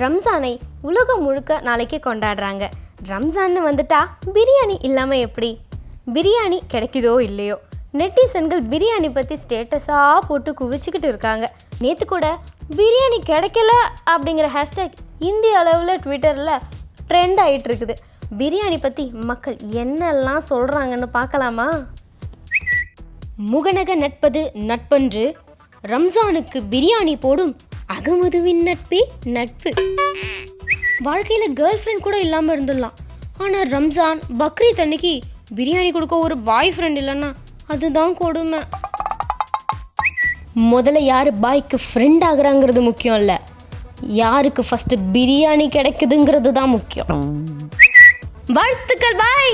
ரம்ஜானை உலகம் முழுக்க நாளைக்கு கொண்டாடுறாங்க. ரம்ஜான்னு வந்துட்டா பிரியாணி இல்லாமல் எப்படி? பிரியாணி கிடைக்குதோ இல்லையோ, நெட்டிசன்கள் பிரியாணி பற்றி ஸ்டேட்டஸாக போட்டு குவிச்சிக்கிட்டு இருக்காங்க. நேற்று கூட பிரியாணி கிடைக்கல அப்படிங்கிற ஹேஷ்டேக் இந்திய அளவில் ட்விட்டரில் ட்ரெண்ட் ஆகிட்டு இருக்குது. பிரியாணி பற்றி மக்கள் என்னெல்லாம் சொல்கிறாங்கன்னு பார்க்கலாமா? முகநக நட்பது நட்பன்று, ரம்ஜானுக்கு பிரியாணி போடும் அகமதுவின் நட்பே நட்பு. வாழ்க்கையில் கேர்ள் ஃப்ரெண்ட் கூட இல்லாமல் இருந்துடலாம், ஆனால் ரம்ஜான் பக்ரீத் அன்னைக்கு பிரியாணி கொடுக்க ஒரு பாய் ஃப்ரெண்ட் இல்லைன்னா அதுதான் கொடுமை. முதல்ல யார் பாய்க்கு ஃப்ரெண்ட் ஆகுறாங்கிறது முக்கியம் இல்லை, யாருக்கு ஃபர்ஸ்ட் பிரியாணி கிடைக்குதுங்கிறது தான் முக்கியம். வாழ்த்துக்கள் பாய்.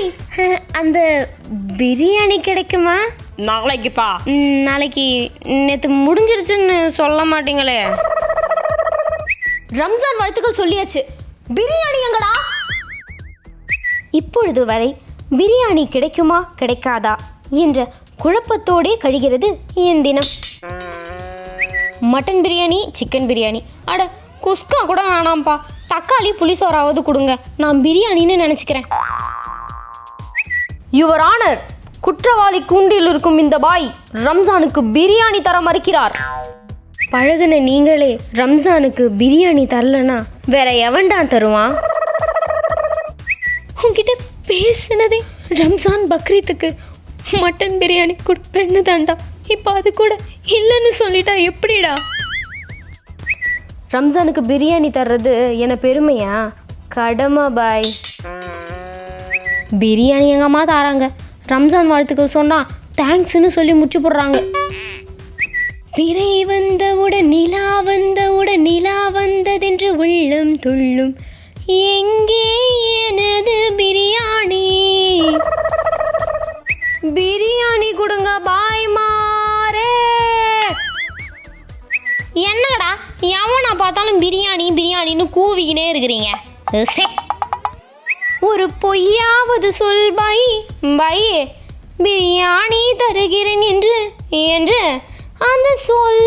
அந்த பிரியாணி கிடைக்குமா? நாளைக்குப்பா. நாளைக்கு. நேற்று முடிஞ்சிருச்சுன்னு சொல்ல மாட்டீங்களே. ரம்ஜான் வாழ்த்துக்கள் சொல்லியாச்சு, பிரியாணி எங்கடா? இப்பொழுது வரை பிரியாணி கிடைக்குமா கிடைக்காதா என்ற குழப்பத்தோடே கழிகிறது என் தினம். மட்டன் பிரியாணி, சிக்கன் பிரியாணி, அட குஸ்கா கூட வேணாம்ப்பா, தக்காளி புளிசோறாவது கொடுங்க, நான் பிரியாணின்னு நினச்சிக்கிறேன். யுவர் ஆனர், குற்றவாளி கூண்டில் இருக்கும் இந்த பாய் ரம்ஜானுக்கு பிரியாணி தர மறுக்கிறார். பழகுன நீங்களே ரம்ஜானுக்கு பிரியாணி தரலனா வேற எவன்டா தருவான்? உங்ககிட்ட பேசினதே ரம்ஜான் பக்ரீத்துக்கு மட்டன் பிரியாணி கொடுப்பேன்னு தாண்டா, இப்போ அது கூட இல்லைன்னு சொல்லிட்டா எப்படிடா? ரம்ஜானுக்கு பிரியாணி தர்றது என்ன பெருமையா? கடமை பாய். பிரியாணி எங்கம்மா தாராங்க, ரம்ஜான் வாழ்த்துக்கள் சொன்னா தேங்க்ஸ்ன்னு சொல்லி முச்சு போடுறாங்க. பிறை வந்தவுடன் நிலா வந்தவுடன் நிலா வந்ததென்று உள்ளம் துள்ளும், எங்கே எனது பிரியாணி? பிரியாணி கொடுங்க பாய் மாரே. என்னடா எவனா பார்த்தாலும் பிரியாணி பிரியாணின்னு கூவிக்கினே இருக்கிறீங்க? ஒரு பொய்யாவது சொல் பாய். பாய் பிரியாணி தருகிறேன் என்று அந்த சொல்